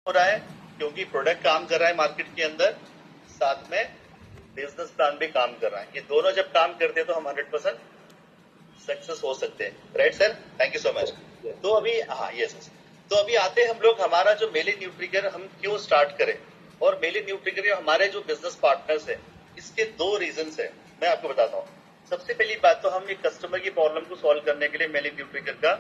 हो रहा है क्योंकि प्रोडक्ट काम कर रहा है मार्केट के अंदर, साथ में बिजनेस प्लान भी काम कर रहा है। ये दोनों जब काम करते हैं तो हम 100% सक्सेस हो सकते हैं। Right sir, thank you so much. तो अभी यस, तो अभी आते हैं हम लोग हमारा जो मेल इन न्यू ट्रिगर हम क्यों स्टार्ट करें, और मेल इन न्यू ट्रिगर हमारे जो बिजनेस पार्टनर्स है इसके दो रीजन है, मैं आपको बताता हूँ। सबसे पहली बात तो हम एक कस्टमर की प्रॉब्लम को सॉल्व करने के लिए मेल इन न्यू ट्रिगर का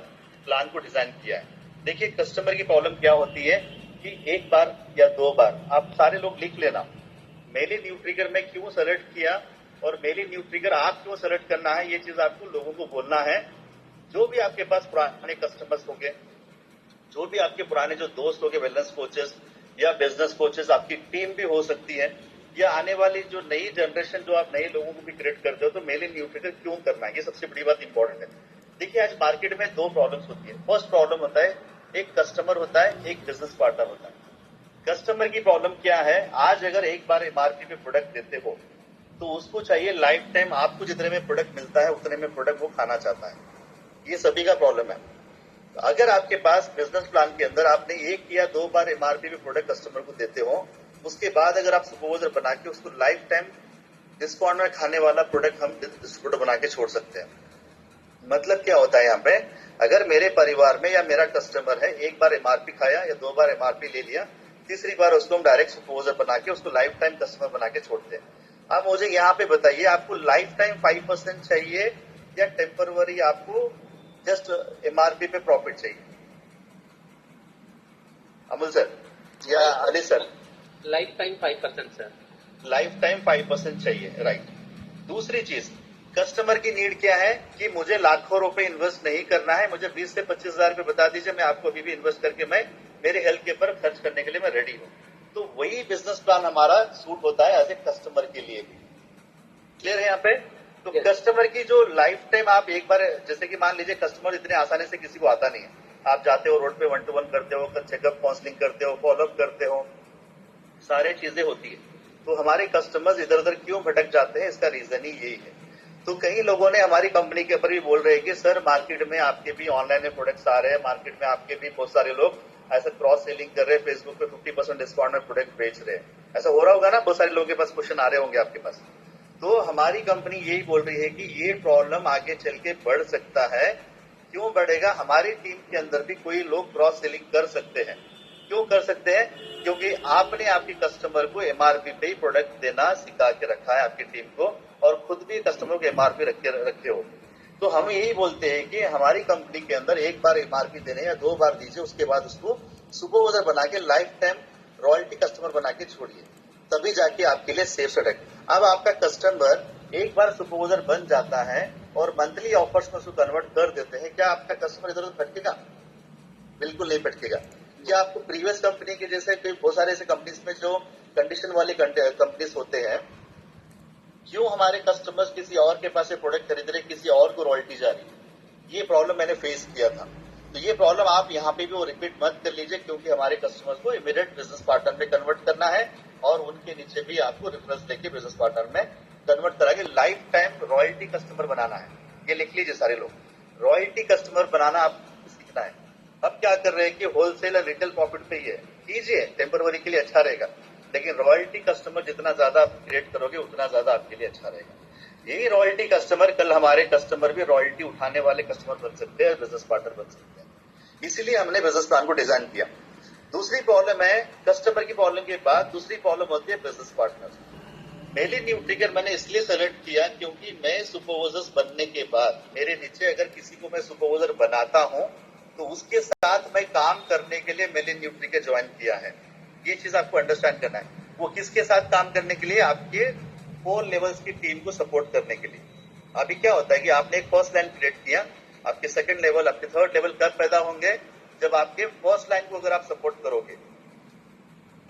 प्लान को डिजाइन किया है। देखिए कस्टमर की प्रॉब्लम क्या होती है कि एक बार या दो बार आप सारे लोग लिख लेना, मेल इन न्यू ट्रिगर में क्यों सेलेक्ट किया और मेल इन न्यू ट्रिगर आप क्यों सेलेक्ट करना है, ये चीज आपको लोगों को बोलना है। जो भी आपके पास पुराने कस्टमर्स होंगे, जो भी आपके पुराने जो दोस्त होंगे, वेलनेस कोचेस या बिजनेस कोचेस, आपकी टीम भी हो सकती है, या आने वाली जो नई जनरेशन जो आप नए लोगों को भी क्रिएट करते हो, तो मेल इन न्यू ट्रिगर क्यों करना है, ये सबसे बड़ी बात इंपॉर्टेंट है। देखिए आज मार्केट में दो प्रॉब्लम्स होती है। फर्स्ट प्रॉब्लम होता है एक कस्टमर होता है, एक बिजनेस पार्टनर होता है। कस्टमर की प्रॉब्लम क्या है, आज अगर एक बार एमआरपी पे प्रोडक्ट देते हो तो उसको चाहिए लाइफ टाइम आपको जितने में प्रोडक्ट मिलता है उतने में प्रोडक्ट वो खाना चाहता है। ये सभी का प्रॉब्लम है। अगर आपके पास बिजनेस प्लान के अंदर आपने एक या दो बार एमआरपी पे प्रोडक्ट कस्टमर को देते हो, उसके बाद अगर आप सुपरवाइजर बना के उसको लाइफ टाइम डिस्काउंट में खाने वाला प्रोडक्ट हम डिस्ट्रीब्यूटर बना के छोड़ सकते हैं। मतलब क्या होता है यहाँ पे, अगर मेरे परिवार में या मेरा कस्टमर है एक बार एमआरपी खाया या दो बार एमआरपी ले लिया, तीसरी बार उसको हम डायरेक्ट सुपरवाइजर बना के उसको लाइफ टाइम कस्टमर बना के छोड़ते हैं। अब मुझे यहाँ पे बताइए आपको लाइफ टाइम 5% चाहिए या टेम्परवरी आपको जस्ट एमआरपी पे प्रॉफिट चाहिए? अमूल सर या Ali sir? Life time 5% sir. Life time 5% चाहिए, राइट। दूसरी चीज, कस्टमर की नीड क्या है कि मुझे लाखों रुपए इन्वेस्ट नहीं करना है, मुझे 20 से 25 हजार रुपए बता दीजिए, मैं आपको अभी भी इन्वेस्ट करके मैं मेरे हेल्थ के ऊपर खर्च करने के लिए मैं रेडी हूं। तो वही बिजनेस प्लान हमारा सूट होता है एज ए कस्टमर के लिए भी। क्लियर है यहाँ पे? तो कस्टमर की जो लाइफ टाइम आप एक बार, जैसे कि मान लीजिए कस्टमर इतने आसानी से किसी को आता नहीं है, आप जाते हो रोड पे 1 to 1 करते हो, चेकअप काउंसलिंग करते हो, फॉलोअप करते हो, सारे चीजें होती है। तो हमारे कस्टमर्स इधर उधर क्यों भटक जाते हैं, इसका रीजन ही यही है। तो कई लोगों ने हमारी कंपनी के ऊपर भी बोल रहे हैं कि सर मार्केट में आपके भी ऑनलाइन में प्रोडक्ट्स आ रहे हैं, मार्केट में आपके भी बहुत सारे लोग ऐसा क्रॉस सेलिंग कर रहे हैं, फेसबुक पे 50% डिस्काउंट में प्रोडक्ट बेच रहे हैं। ऐसा हो रहा होगा ना, बहुत सारे लोगों के पास क्वेश्चन आ रहे होंगे आपके पास। तो हमारी कंपनी यही बोल रही है कि ये प्रॉब्लम आगे चल के बढ़ सकता है। क्यों बढ़ेगा? हमारी टीम के अंदर भी कोई लोग क्रॉस सेलिंग कर सकते हैं। क्यों कर सकते हैं? क्योंकि आपने आपके कस्टमर को एमआरपी पे ही प्रोडक्ट देना सिखा के रखा है आपकी टीम को, और खुद भी कस्टमर को एमआरपी रखे हो। तो हम यही बोलते हैं कि हमारी कंपनी के अंदर एक बार एमआरपी देने या दो बार दीजिए, उसके बाद उसको सुपरवाइजर बना के लाइफ टाइम रॉयल्टी कस्टमर बना के छोड़िए, तभी जाके आपके लिए सेफ सड़क। अब आपका कस्टमर एक बार सुपरवाइजर बन जाता है और मंथली ऑफर्स में उसको कन्वर्ट कर देते हैं, क्या आपका कस्टमर इधर उधर भटकेगा? बिल्कुल नहीं भटकेगा। क्या आपको प्रीवियस कंपनी के जैसे कोई बहुत सारे ऐसे कंपनीज में जो कंडीशन वाली कंपनीज होते हैं, क्यों हमारे कस्टमर्स किसी और के पास से प्रोडक्ट खरीद रहे, किसी और को रॉयल्टी जा रही है? ये प्रॉब्लम मैंने फेस किया था। तो ये प्रॉब्लम आप यहाँ पे भी वो रिपीट मत कर लीजिए, क्योंकि हमारे कस्टमर्स को इमीडिएट बिजनेस पार्टनर में कन्वर्ट करना है, और उनके नीचे भी आपको रेफरेंस देके बिजनेस पार्टनर में कन्वर्ट करा के लाइफ टाइम रॉयल्टी कस्टमर बनाना है। ये लिख लीजिए सारे लोग, रॉयल्टी कस्टमर बनाना आपको सीखना है। अब क्या कर रहे हैं कि होलसेल और रिटेल प्रॉफिट पे ही है, कीजिए, टेम्परवरी के लिए अच्छा रहेगा, लेकिन रॉयल्टी कस्टमर जितना ज्यादा आप क्रिएट करोगे उतना ज्यादा आपके लिए अच्छा रहेगा। यही रॉयल्टी कस्टमर कल हमारे कस्टमर भी रॉयल्टी उठाने वाले कस्टमर बन सकते हैं, बिजनेस पार्टनर बन सकते हैं। इसीलिए हमने बिजनेस प्लान को डिजाइन किया। दूसरी प्रॉब्लम है कस्टमर की प्रॉब्लम के बाद दूसरी प्रॉब्लम होती है बिजनेस पार्टनर। मेल इन न्यू ट्रिगर मैंने इसलिए सेलेक्ट किया क्योंकि मैं सुपरवाइजर बनने के बाद मेरे नीचे अगर किसी को मैं सुपरवाइजर बनाता हूं तो उसके साथ मैं काम करने के लिए मेल इन न्यू ट्रिगर ज्वाइन किया है। ये चीज आपको अंडरस्टैंड करना है। वो किसके साथ काम करने के लिए? आपके 4 लेवल्स की टीम को सपोर्ट करने के लिए। अभी क्या होता है कि आपने एक फर्स्ट लाइन क्रिएट किया, आपके सेकंड लेवल, आपके थर्ड लेवल कब पैदा होंगे? जब आपके फर्स्ट लाइन को अगर आप सपोर्ट करोगे,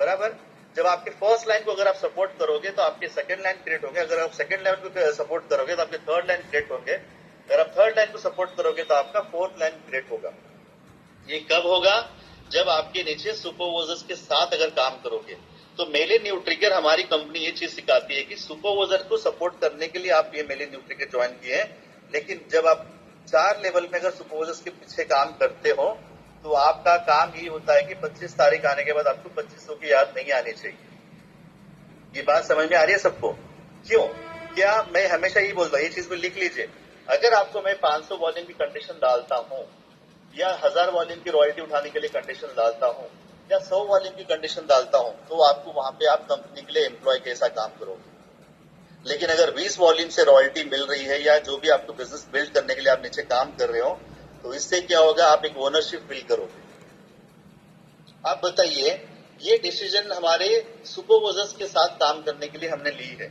बराबर। जब आपके फर्स्ट लाइन को अगर आप सपोर्ट करोगे तो आपके सेकंड लाइन क्रिएट होंगे, अगर आप सेकंड लाइन को सपोर्ट करोगे तो आपके थर्ड लाइन क्रिएट होंगे, अगर आप थर्ड लाइन को सपोर्ट करोगे तो आपका फोर्थ लाइन क्रिएट होगा। ये कब होगा? जब आपके नीचे सुपरवाइजर्स के साथ अगर काम करोगे। तो मेल इन न्यू ट्रिगर हमारी कंपनी ये चीज सिखाती है कि सुपरवाइजर को सपोर्ट करने के लिए आप ये मेल इन न्यू ट्रिगर ज्वाइन किए हैं, लेकिन जब आप 4 लेवल में अगर सुपरवाइजर्स के पीछे काम करते हो तो आपका काम ही होता है कि 25 तारीख आने के बाद आपको 2500 की याद नहीं आनी चाहिए। ये बात समझ में आ रही है सबको? क्यों? क्या मैं हमेशा यही बोलता हूँ, ये चीज को लिख लीजिए। अगर आपको मैं 500 वॉल्यूम की कंडीशन डालता हूँ या 1000 वॉल्यूम की रॉयल्टी उठाने के लिए कंडीशन डालता हूँ या 100 वॉल्यूम की कंडीशन डालता हूँ, तो आपको वहां पे आप कंपनी के लिए एम्प्लॉय कैसा काम करोगे। लेकिन अगर 20 वॉल्यूम से रॉयल्टी मिल रही है या जो भी आपको बिजनेस बिल्ड करने के लिए आप नीचे काम कर रहे हो, तो इससे क्या होगा, आप एक ओनरशिप फील करोगे। आप बताइए, ये डिसीजन हमारे सुपरवाइजर्स के साथ काम करने के लिए हमने ली है,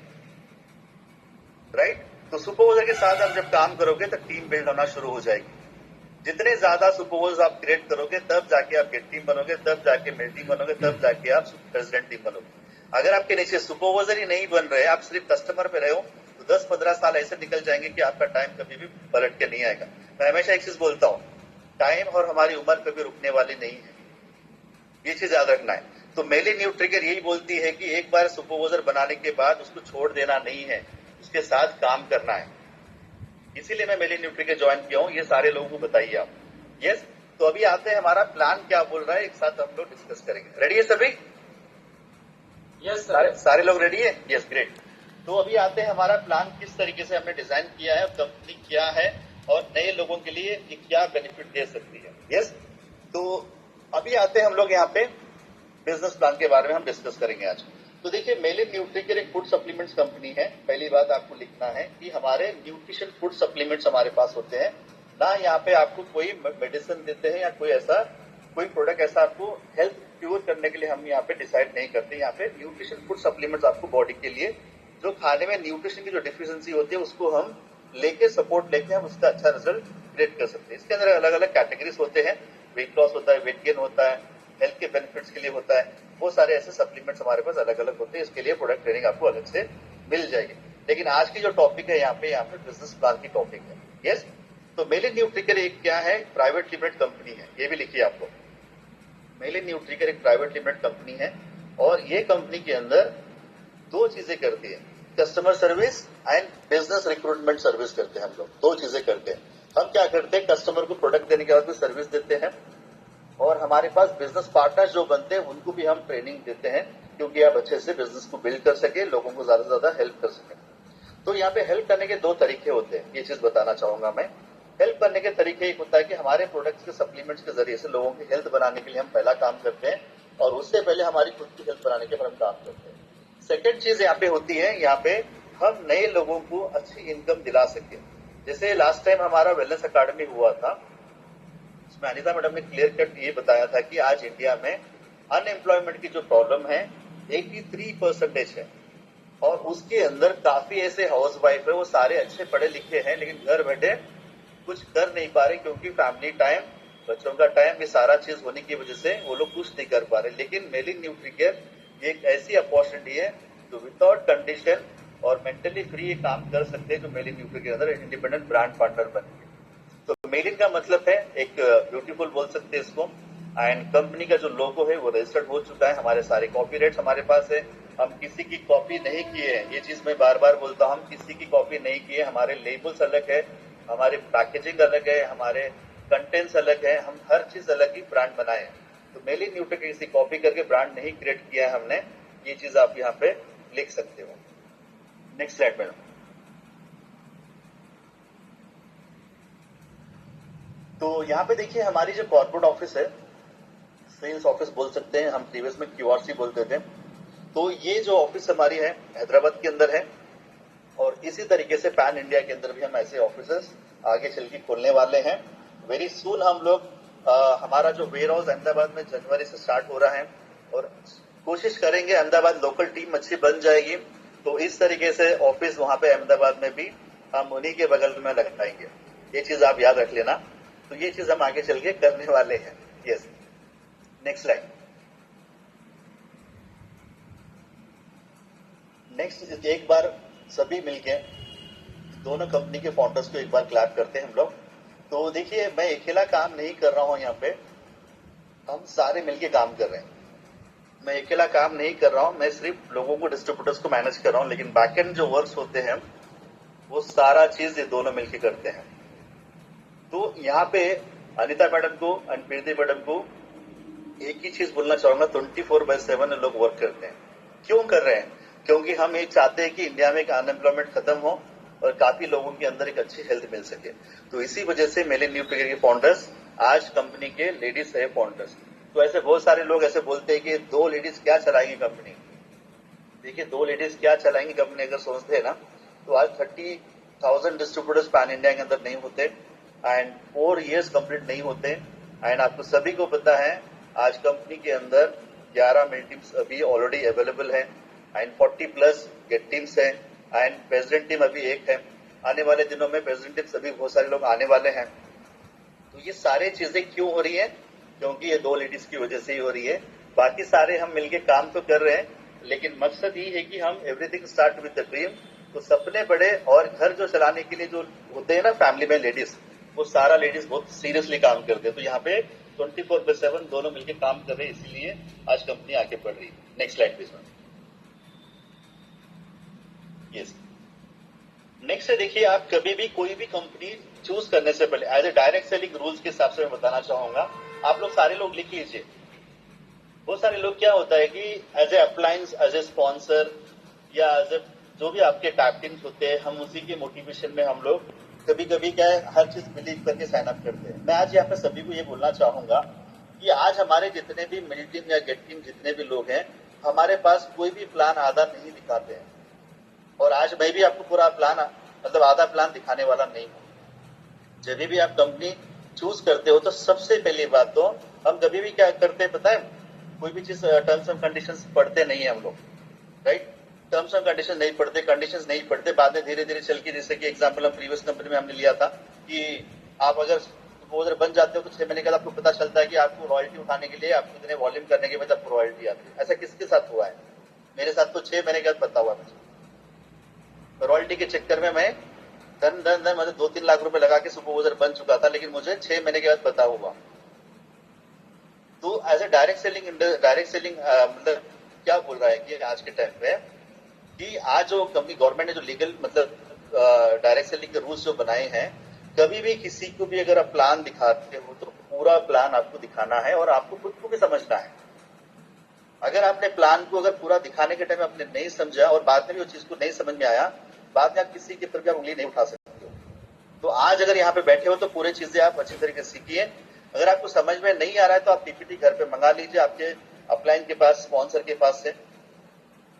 राइट? तो सुपरवाइजर के साथ आप जब काम करोगे तो टीम बिल्ड होना शुरू हो जाएगी। जितने ज्यादा सुपरवाइजर आप क्रिएट करोगे तब जाके आप गेट टीम बनोगे, तब जाके मिड टीम बनोगे, तब जाके आप प्रेसिडेंट टीम बनोगे। अगर आपके नीचे सुपरवाइजर ही नहीं बन रहे, आप सिर्फ कस्टमर पे रहे हो, तो 10-15 साल ऐसे निकल जाएंगे कि आपका टाइम कभी भी पलट के नहीं आएगा। मैं हमेशा एक चीज बोलता हूँ, टाइम और हमारी उम्र कभी रुकने वाली नहीं है, ये चीज याद रखना है। तो मेली न्यू ट्रिगर यही बोलती है कि एक बार सुपरवाइजर बनाने के बाद उसको छोड़ देना नहीं है, उसके साथ काम करना है। इसीलिए मैं मेली न्यू ट्रिगर ज्वाइन किया हूँ। ये सारे लोगों को बताइए आप। यस, तो अभी आते हैं, हमारा प्लान क्या बोल रहा है, एक साथ हम लोग डिस्कस करेंगे। रेडी है सभी? Yes sir. सारे लोग रेडी है? Yes, great. तो अभी आते हैं, हमारा प्लान किस तरीके से हमने डिजाइन किया है, कंपनी क्या है और नए लोगों के लिए ये क्या बेनिफिट दे सकती है। यस, तो अभी आते हैं हम लोग यहाँ पे बिजनेस प्लान के बारे में हम डिस्कस करेंगे आज। तो देखिए, मेलिन न्यूट्रिकेयर एक फूड सप्लीमेंट्स कंपनी है। पहली बात आपको लिखना है कि हमारे न्यूट्रिशन फूड सप्लीमेंट्स हमारे पास होते हैं ना। यहाँ पे आपको कोई मेडिसिन देते हैं या कोई प्रोडक्ट ऐसा आपको हेल्थ क्योर करने के लिए हम यहाँ पे डिसाइड नहीं करते। यहाँ पे न्यूट्रिशन फूड सप्लीमेंट्स आपको बॉडी के लिए जो खाने में न्यूट्रिशन की जो डिफिशियंसी होती है उसको हम लेके सपोर्ट लेके हम उसका अच्छा रिजल्ट क्रिएट कर सकते हैं। इसके अंदर अलग अलग कैटेगरीज होते हैं, वेट लॉस होता है, वेट गेन होता है, हेल्थ के बेनिफिट्स के लिए होता है, वो सारे ऐसे सप्लीमेंट्स हमारे पास अलग अलग होते हैं। इसके लिए प्रोडक्ट ट्रेनिंग आपको अलग से मिल जाएगी। लेकिन आज की जो टॉपिक है यहाँ पे बिजनेस प्लान की टॉपिक है। यस, तो मेलिन न्यूट्रिकेयर एक क्या है, प्राइवेट लिमिटेड कंपनी है। ये भी लिखिए आपको, मेलिन न्यूट्रिकेयर एक प्राइवेट लिमिटेड कंपनी है और ये कंपनी के अंदर दो चीजें करती है, customer service and business recruitment service करते हैं हम लोग। दो चीजें करते हैं। हम क्या करते हैं, कस्टमर को प्रोडक्ट देने के बाद भी सर्विस देते हैं और हमारे पास बिजनेस पार्टनर जो बनते हैं उनको भी हम ट्रेनिंग देते हैं, क्योंकि आप अच्छे से बिजनेस को बिल्ड कर सके, लोगों को ज्यादा से ज्यादा हेल्प कर सके। तो यहाँ पे हेल्प करने के दो तरीके होते हैं, ये चीज बताना चाहूंगा मैं। हेल्प करने के तरीके एक होता है कि हमारे प्रोडक्ट्स के सप्लीमेंट्स के जरिए से लोगों की हेल्थ बनाने के लिए हम पहला काम करते हैं और उससे पहले हमारी खुद की हेल्थ बनाने के पर हम काम करते हैं। सेकेंड चीज यहाँ पे होती है, यहाँ पे हम नए लोगों को अच्छी इनकम दिला सके। जैसे लास्ट टाइम हमारा वेलनेस अकादमी हुआ था, उसमें अनिता मैडम ने क्लियर कट ये बताया था कि आज इंडिया में अनएम्प्लॉयमेंट की जो प्रॉब्लम है 83% है और उसके अंदर काफी ऐसे हाउस वाइफ है, वो सारे अच्छे पढ़े लिखे हैं लेकिन घर बैठे कुछ कर नहीं पा रहे, क्योंकि फैमिली टाइम, बच्चों का टाइम, ये सारा चीज होने की वजह से वो लोग कुछ नहीं कर पा रहे। लेकिन मेलिन न्यूट्रिकेयर एक ऐसी अपॉर्चुनिटी है जो विदाउट कंडीशन और मेंटली फ्री ये काम कर सकते हैं, जो मेलिन न्यूट्रिकेयर अंदर इंडिपेंडेंट ब्रांड पार्टनर बन गए। तो मेलिन का मतलब है एक ब्यूटीफुल बोल सकते हैं इसको, एंड कंपनी का जो लोगो है वो रजिस्टर्ड हो चुका है। हमारे सारे कॉपीराइट्स हमारे पास है, हम किसी की कॉपी नहीं किए हैं। ये चीज मैं बार बार बोलता हूँ, हम किसी की कॉपी नहीं किए। हमारे लेबल्स अलग है, हमारे पैकेजिंग अलग है, हमारे कंटेंट्स अलग है, हम हर चीज अलग ही ब्रांड बनाए हैं। तो मेलिन न्यूट्रिकेयर किसी कॉपी करके ब्रांड नहीं क्रिएट किया है हमने, ये चीज आप यहाँ पे लिख सकते हो। Next slide madam. तो यहाँ पे देखिए, हमारी जो कॉर्पोरेट ऑफिस है, सेल्स ऑफिस बोल सकते हैं, हम प्रीवियस में क्यूआरसी बोलते थे। तो ये जो ऑफिस हमारी है हैदराबाद के अंदर है और इसी तरीके से पैन इंडिया के अंदर भी हम ऐसे ऑफिसेस आगे चल के खोलने वाले हैं। वेरी सून हम लोग हमारा जो वेयर हाउस अहमदाबाद में जनवरी से स्टार्ट हो रहा है और कोशिश करेंगे अहमदाबाद लोकल टीम अच्छी बन जाएगी तो इस तरीके से ऑफिस वहां पे अहमदाबाद में भी हम उन्हीं के बगल में लगाएंगे। ये चीज आप याद रख लेना। तो ये चीज हम आगे चल के करने वाले हैं। Yes, next slide. नेक्स्ट, एक बार सभी मिलके दोनों कंपनी के फाउंडर्स को एक बार क्लैप करते हैं हम लोग। तो देखिए, मैं अकेला काम नहीं कर रहा हूं, यहाँ पे हम सारे मिलके काम कर रहे हैं। मैं अकेला काम नहीं कर रहा हूं, मैं सिर्फ लोगों को, डिस्ट्रीब्यूटर्स को मैनेज कर रहा हूं, लेकिन बैकएंड जो वर्क्स होते हैं वो सारा चीज ये दोनों मिलके करते हैं। तो यहाँ पे अनिता मैडम को एंड प्रीति मैडम को एक ही चीज बोलना चाहूंगा, 24/7 लोग वर्क करते हैं। क्यों कर रहे हैं? क्योंकि हम ये चाहते हैं कि इंडिया में एक अनएम्प्लॉयमेंट खत्म हो और काफी लोगों के अंदर एक अच्छी हेल्थ मिल सके। तो इसी वजह से मेलिन न्यूट्रिकेयर के फाउंडर्स आज कंपनी के लेडीज है फाउंडर्स। तो ऐसे बहुत सारे लोग ऐसे बोलते हैं कि 2 लेडीज क्या चलाएंगी कंपनी। देखिए 2 लेडीज क्या चलाएंगी कंपनी अगर सोचते हैं ना, तो आज 30,000 डिस्ट्रीब्यूटर्स पैन इंडिया के अंदर नहीं होते एंड 4 years कंप्लीट नहीं होते। एंड आपको सभी को पता है आज कंपनी के अंदर 11 मिल टीम्स अभी ऑलरेडी अवेलेबल है एंड 40+ गेट टीम्स है एंड प्रेसिडेंट टीम अभी एक है। आने वाले दिनों में प्रेसिडेंट टीम सभी बहुत सारे लोग आने वाले हैं। तो ये सारी चीजें क्यों हो रही है? क्योंकि ये 2 लेडीज की वजह से ही हो रही है। बाकी सारे हम मिलके काम तो कर रहे हैं, लेकिन मकसद ये है कि हम everything start with the dream. तो सपने बड़े और घर जो चलाने के लिए जो होते हैं ना फैमिली में लेडीज, वो सारा लेडीज बहुत सीरियसली काम करते हैं। तो यहाँ पे 24/7 दोनों मिलकर काम कर रहे हैं, इसीलिए आज कंपनी आगे बढ़ रही है। Next slide please. Yes, next है, देखिए आप कभी भी कोई भी कंपनी चूज करने से पहले as a direct selling rules के हिसाब से मैं बताना चाहूंगा। आप लोग सारे लोग लिख लीजिए। बहुत सारे लोग क्या होता है कि as a appliance, as a sponsor या एज ए जो भी आपके टैप टीम्स होते हैं, हम उसी के मोटिवेशन में हम लोग कभी कभी क्या है हर चीज बिलीव करके साइन अप करते हैं। मैं आज यहाँ पे सभी को ये बोलना चाहूंगा कि आज हमारे जितने भी मिल टीम या गेट टीम जितने भी लोग हैं, हमारे पास कोई भी प्लान आधा नहीं दिखाते हैं। और आज मैं भी आपको पूरा प्लान मतलब आधा प्लान दिखाने वाला नहीं हूं। जब भी आप कंपनी चूज करते हो तो सबसे पहली बात तो हम कभी भी क्या करते हैं पता है, कोई भी चीज टर्म्स एंड कंडीशंस पढ़ते नहीं है हम लोग, राइट। टर्म्स एंड कंडीशन नहीं पढ़ते, कंडीशंस नहीं पढ़ते, बाद में धीरे धीरे चल के, जैसे कि एग्जांपल हम प्रीवियस कंपनी में हमने लिया था कि आप अगर सपोजर बन जाते हो तो 6 महीने के बाद आपको पता चलता है कि आपको रॉयल्टी उठाने के लिए आपको इतने वॉल्यूम करने के बाद आपको रॉयल्टी आती है। ऐसा किसके साथ हुआ है? मेरे साथ तो 6 महीने के बाद पता हुआ मुझे। रॉयल्टी के चक्कर में मैं धन मतलब 2-3 लाख रुपए लगा के सुपरवाइजर बन चुका था, लेकिन मुझे 6 महीने के बाद पता हुआ। तो एज ए डायरेक्ट सेलिंग मतलब क्या बोल रहा है कि आज के टाइम पे कि आज जो कंपनी गवर्नमेंट ने जो लीगल मतलब डायरेक्ट सेलिंग के रूल्स जो बनाए हैं, कभी भी किसी को भी अगर आप प्लान दिखाते हो तो पूरा प्लान आपको दिखाना है और आपको खुद को भी समझना है। अगर आपने प्लान को अगर पूरा दिखाने के टाइम आपने नहीं समझा और बाद में भी उस चीज को नहीं समझ में आया, बाद में आप किसी के ऊपर भी उंगली नहीं उठा सकते हो। तो आज अगर यहाँ पे बैठे हो तो पूरी चीजें आप अच्छी तरीके से सीखिए। अगर आपको समझ में नहीं आ रहा है तो आप पीपीटी घर पे मंगा लीजिए आपके अपलाइन के पास, स्पॉन्सर के पास से,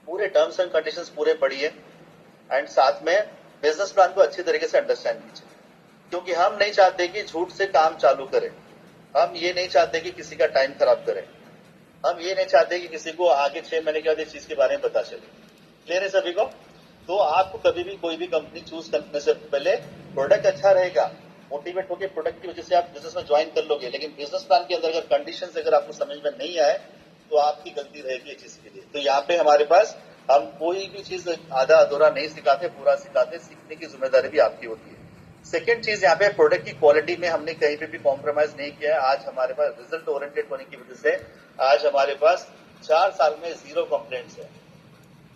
पूरे टर्म्स एंड कंडीशंस पूरे पढ़िए एंड साथ में बिजनेस प्लान को अच्छी तरीके से अंडरस्टैंड कीजिए। क्योंकि हम नहीं चाहते कि झूठ से काम चालू करें, हम ये नहीं चाहते कि किसी का टाइम खराब करें, हम ये नहीं चाहते कि किसी को आगे 6 महीने के बाद इस चीज के बारे में पता चले। क्लियर है सभी को? तो आपको कभी भी कोई भी कंपनी चूज करने से पहले प्रोडक्ट अच्छा रहेगा, मोटिवेट होकर प्रोडक्ट की वजह से आप बिजनेस में ज्वाइन कर लोगे, लेकिन बिजनेस प्लान के अंदर अगर कंडीशन अगर आपको समझ में नहीं आए तो आपकी गलती रहेगी इस चीज के लिए। तो यहाँ पे हमारे पास हम कोई भी चीज आधा अधूरा नहीं सिखाते, पूरा सिखाते। सीखने की जिम्मेदारी भी आपकी होती है। सेकेंड चीज, यहाँ पे प्रोडक्ट की क्वालिटी में हमने कहीं पे भी कॉम्प्रोमाइज नहीं किया है। आज हमारे पास रिजल्ट ओरिएंटेड होने की वजह से आज हमारे पास 4 साल में 0 कंप्लेंट्स है।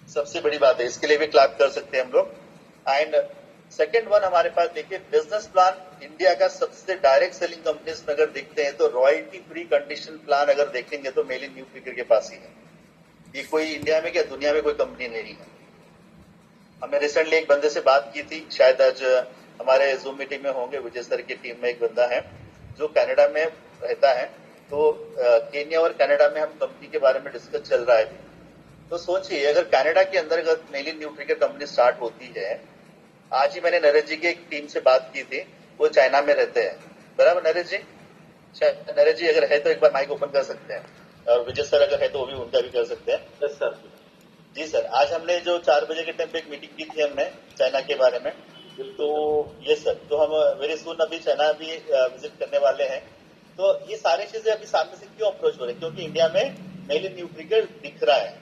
सबसे बड़ी बात है, इसके लिए भी क्लैप कर सकते हैं हम लोग। एंड सेकेंड वन हमारे पास देखिए बिजनेस प्लान इंडिया का सबसे डायरेक्ट सेलिंग कंपनीज में अगर देखते हैं तो रॉयल्टी फ्री कंडीशन प्लान अगर देखेंगे तो मेलिन न्यूट्रिकेयर के पास ही है। ये कोई इंडिया में क्या दुनिया में कोई कंपनी नहीं है। हमने रिसेंटली एक बंदे से बात की थी, शायद आज हमारे जूम मीटिंग में होंगे। विजय सर की टीम में एक बंदा है जो कनाडा में रहता है। तो केन्या और कनाडा में हम कंपनी के बारे में डिस्कस चल रहा है अभी। तो सोचिए अगर कनाडा के अंदर अगर मेलिन न्यूट्रिकेयर कंपनी स्टार्ट होती है, आज ही मैंने नरेश जी की एक टीम से बात की थी, वो चाइना में रहते हैं, बराबर नरेश जी? नरेश जी अगर है तो एक बार माइक ओपन कर सकते हैं, और विजय सर अगर है तो वो भी उनका भी कर सकते हैं। Yes sir. जी सर, आज हमने जो 4 बजे के टाइम पे एक मीटिंग की थी हमने चाइना के बारे में। तो ये सर, तो हम वेरी सुन अभी चाइना भी विजिट करने वाले हैं। तो ये सारी चीजें अभी सामने से क्यों अप्रोच हो रही है? क्योंकि इंडिया में मेलिन न्यूट्रिकेयर दिख रहा है।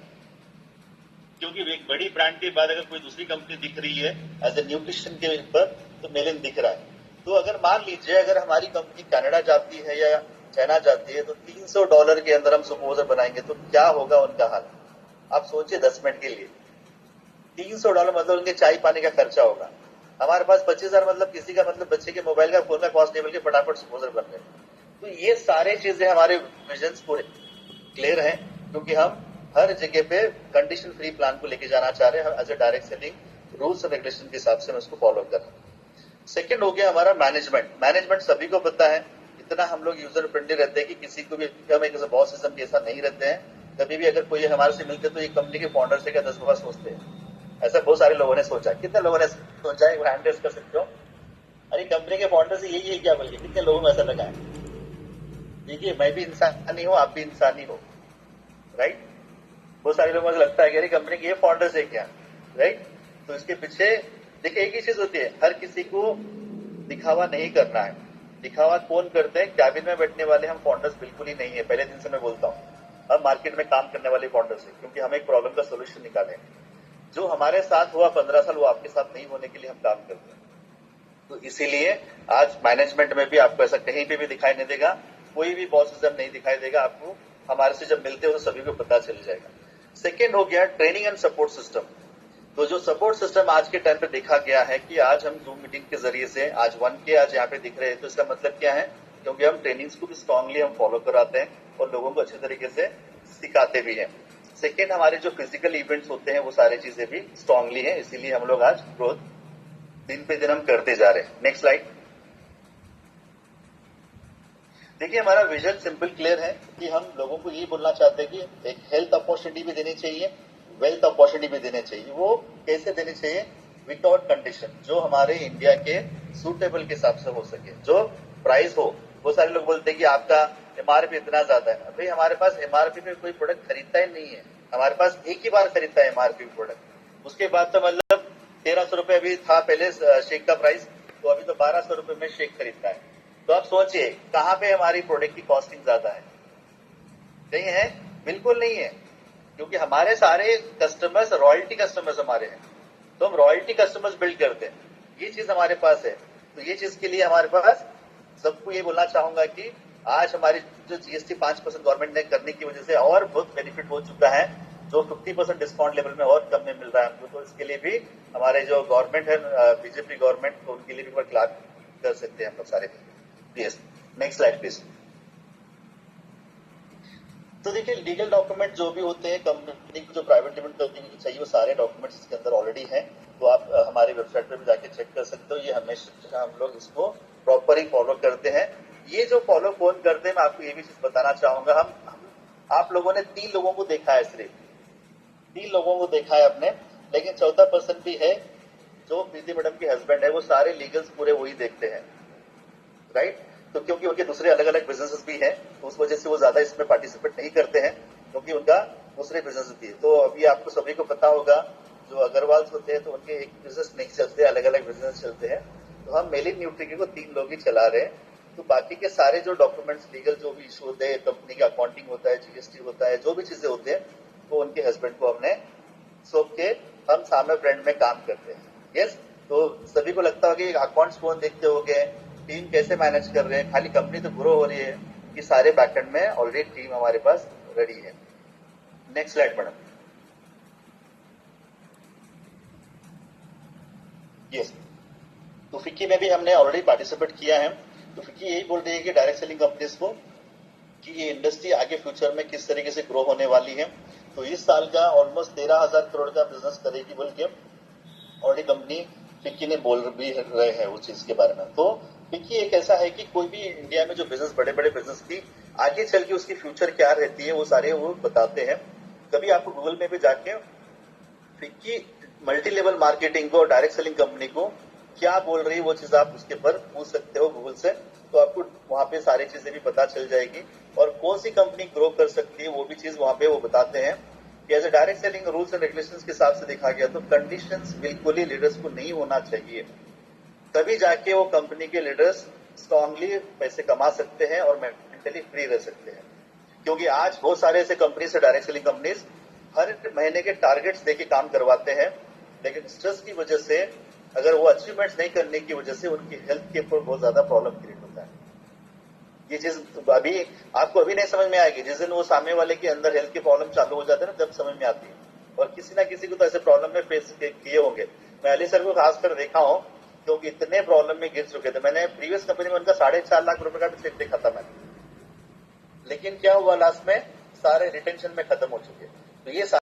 क्योंकि एक बड़ी ब्रांड के बाद अगर कोई दूसरी कंपनी दिख रही है एज ए न्यूट्रिशन के ऊपर, तो मेलिन दिख रहा है। तो अगर मान लीजिए अगर हमारी कंपनी कनाडा जाती है या चाइना जाती है तो $300 के अंदर हम सुपरवाइजर बनाएंगे तो क्या होगा उनका हाल? आप सोचिए 10 मिनट के लिए $300 मतलब उनके चाय पानी का खर्चा होगा। हमारे पास 25,000 मतलब किसी का मतलब बच्चे के मोबाइल का फोन का कॉस्ट नहीं, बल्कि फटाफट सुपरवाइजर बन गए। तो ये सारे चीजें हमारे विजन पूरे क्लियर हैं, क्योंकि हम हर जगह पे कंडीशन फ्री प्लान को लेके जाना चाह रहे हैं as a direct selling rules and regulation के हिसाब से हम उसको फॉलो कर रहे हैं। सेकेंड हो गया हमारा मैनेजमेंट सभी को पता है, इतना हम लोग यूजर फ्रेंडली रहते हैं कि किसी को भी हम एक बॉसिज्म के ऐसा नहीं रहते हैं। कभी भी अगर कोई हमारे से मिलते तो ये कंपनी के फाउंडर से क्या 10 बार सोचते हैं। ऐसा बहुत सारे लोगों ने सोचा, कितने लोगों ने सोचा है, हैंड रेज कर सकते हो, अरे कंपनी के फाउंडर से यही है क्या बोलिए, कितने लोगों में ऐसा लगा है। देखिए मैं भी इंसान ही हूँ, आप भी इंसान ही हो, राइट। बहुत सारे लोगों को लगता है कि अरे कंपनी के ये फाउंडर से क्या, राइट। तो इसके पीछे देखिए एक ही चीज होती है, हर किसी को दिखावा नहीं करना है। दिखावा कौन करते हैं, कैबिन में बैठने वाले हम फाउंडर्स बिल्कुल ही नहीं है। पहले दिन से मैं बोलता हूँ, हम मार्केट में काम करने वाले फाउंडर्स है, क्योंकि हम एक प्रॉब्लम का सोल्यूशन निकालें। जो हमारे साथ हुआ 15 साल, वो आपके साथ नहीं होने के लिए हम काम करते हैं। तो इसीलिए आज मैनेजमेंट में भी आपको ऐसा कहीं पे भी दिखाई नहीं देगा, कोई भी बॉसिज्म नहीं दिखाई देगा आपको। हमारे से जब मिलते हो तो सभी को पता चल जाएगा। सेकेंड हो गया ट्रेनिंग एंड सपोर्ट सिस्टम। तो जो सपोर्ट सिस्टम आज के टाइम पे देखा गया है कि आज हम जूम मीटिंग के जरिए से आज 1K आज यहाँ पे दिख रहे हैं, तो इसका मतलब क्या है, क्योंकि हम ट्रेनिंग्स को भी स्ट्रांगली हम फॉलो कराते हैं और लोगों को अच्छे तरीके से सिखाते भी हैं। सेकेंड, हमारे जो फिजिकल इवेंट्स होते हैं वो सारी चीजें भी स्ट्रांगली है, इसीलिए हम लोग आज ग्रोथ दिन पे दिन हम करते जा रहे हैं। Next slide. देखिए हमारा विजन सिंपल क्लियर है कि हम लोगों को ये बोलना चाहते हैं कि एक हेल्थ अपॉर्चुनिटी भी देनी चाहिए, वेल्थ अपॉर्चुनिटी भी देनी चाहिए। वो कैसे देनी चाहिए, विदाउट कंडीशन, जो हमारे इंडिया के सूटेबल के हिसाब से हो सके, जो प्राइस हो। वो सारे लोग बोलते हैं कि आपका एमआरपी इतना ज्यादा है। भाई हमारे पास एमआरपी पे कोई प्रोडक्ट खरीदता ही नहीं है, हमारे पास एक ही बार खरीदता है एमआरपी प्रोडक्ट, उसके बाद तो मतलब 1300 रुपए अभी था पहले शेक का प्राइस, तो अभी तो 1200 रुपए में शेक खरीदता है। तो आप सोचिए कहां पे हमारी प्रोडक्ट की कॉस्टिंग ज्यादा है, कहीं है? बिल्कुल नहीं है, क्योंकि हमारे सारे कस्टमर्स रॉयल्टी कस्टमर्स हमारे हैं, तो हम रॉयल्टी कस्टमर्स बिल्ड करते हैं। ये चीज हमारे पास है। तो ये चीज के लिए हमारे पास सबको ये बोलना चाहूंगा कि आज हमारी जो जीएसटी 5% गवर्नमेंट ने करने की वजह से और बहुत बेनिफिट हो चुका है, जो 50% डिस्काउंट लेवल में और कम में मिल रहा है हमको। तो इसके लिए भी हमारे जो गवर्नमेंट है बीजेपी गवर्नमेंट, तो उनके लिए भी क्लास कर सकते हैं हम लोग सारे। Yes, next slide please. तो देखिए लीगल डॉक्यूमेंट जो भी होते हैं कंपनी को, जो प्राइवेट लिमिटेड कंपनी को चाहिए, वो सारे डॉक्यूमेंट्स इसके अंदर ऑलरेडी हैं। तो आप हमारी वेबसाइट पर भी जाके चेक कर सकते हो। ये हमेशा हम लोग इसको प्रॉपर ही फॉलो करते हैं। ये जो फॉलो कौन करते हैं, मैं आपको ये भी चीज बताना चाहूंगा। आप लोगों ने 3 लोगों को देखा है, सिर्फ 3 लोगों को देखा है आपने, लेकिन चौथा पर्सन भी है जो प्रीति मैडम के हस्बैंड है, वो सारे लीगल्स पूरे वही देखते हैं, राइट। तो क्योंकि उनके दूसरे अलग अलग बिजनेसेस भी हैं, तो उस वजह से वो ज्यादा इसमें पार्टिसिपेट नहीं करते हैं, क्योंकि उनका दूसरे बिजनेस भी है। तो अभी आपको सभी को पता होगा, जो अग्रवाल्स होते हैं तो उनके एक बिजनेस नहीं चलते, अलग अलग बिजनेस चलते हैं। तो हम मेलिन न्यूट्री को 3 लोग ही चला रहे हैं। तो बाकी के सारे जो डॉक्यूमेंट्स लीगल जो भी इशू होते हैं, कंपनी का अकाउंटिंग होता है, जीएसटी होता है, जो भी चीजें होते हैं, वो उनके हस्बैंड को हमने सौंप के हम सामने फ्रेंड में काम करते हैं। यस, तो सभी को लगता होगा कि अकाउंट्स कौन देखते होंगे, टीम कैसे मैनेज कर रहे हैं, खाली कंपनी तो ग्रो हो रही है। ये सारे बैकएंड में ऑलरेडी टीम हमारे पास रेडी है। Next slide madam. यस, तो फिक्की में भी हमने ऑलरेडी पार्टिसिपेट किया है। तो फिक्की यही बोल रही है कि डायरेक्ट सेलिंग कंपनीज को कि ये इंडस्ट्री आगे फ्यूचर में किस तरीके से ग्रो होने वाली है। तो इस साल का ऑलमोस्ट 13,000 करोड़ का बिजनेस करेगी बोल के ऑलरेडी कंपनी फिक्की ने बोल भी रहे हैं उस चीज के बारे में। तो फिक्की एक ऐसा है कि कोई भी इंडिया में जो बिजनेस, बड़े बड़े बिजनेस की आगे चल के उसकी फ्यूचर क्या रहती है, वो सारे वो बताते हैं। कभी आपको गूगल में भी जाके फिक्की मल्टी लेवल मार्केटिंग को, डायरेक्ट सेलिंग कंपनी को क्या बोल रही है, वो चीज आप उसके पर पूछ सकते हो गूगल से। तो आपको वहां पे सारी चीजें भी पता चल जाएगी, और कौन सी कंपनी ग्रो कर सकती है वो भी चीज वहां पे वो बताते हैं। कि as a direct selling rules and regulations के हिसाब से देखा गया तो कंडीशंस बिल्कुल ही लीडर्स को नहीं होना चाहिए, तभी जाके वो कंपनी के लीडर्स स्ट्रांगली पैसे कमा सकते हैं और मेंटली फ्री रह सकते हैं। क्योंकि आज बहुत सारे ऐसे कंपनीज है, डायरेक्ट सेलिंग कंपनीज हर महीने के टारगेट्स देके काम करवाते हैं, लेकिन स्ट्रेस की वजह से, अगर वो अचीवमेंट्स नहीं करने की वजह से उनकी हेल्थ के ऊपर बहुत ज्यादा प्रॉब्लम क्रिएट होता है। ये चीज अभी आपको अभी नहीं समझ में आएगी, जिस दिन वो सामने वाले के अंदर हेल्थ की प्रॉब्लम चालू हो जाते हैं ना, जब समझ में आती है। और किसी ना किसी को तो ऐसे प्रॉब्लम में फेस किए होंगे। मैं अली सर को खासकर देखा हूं, क्योंकि इतने प्रॉब्लम में गिर चुके थे। मैंने प्रीवियस कंपनी में उनका 4.5 लाख रुपए का भी चेक देखा था मैंने, लेकिन क्या हुआ लास्ट में, सारे रिटेंशन में खत्म हो चुके। तो ये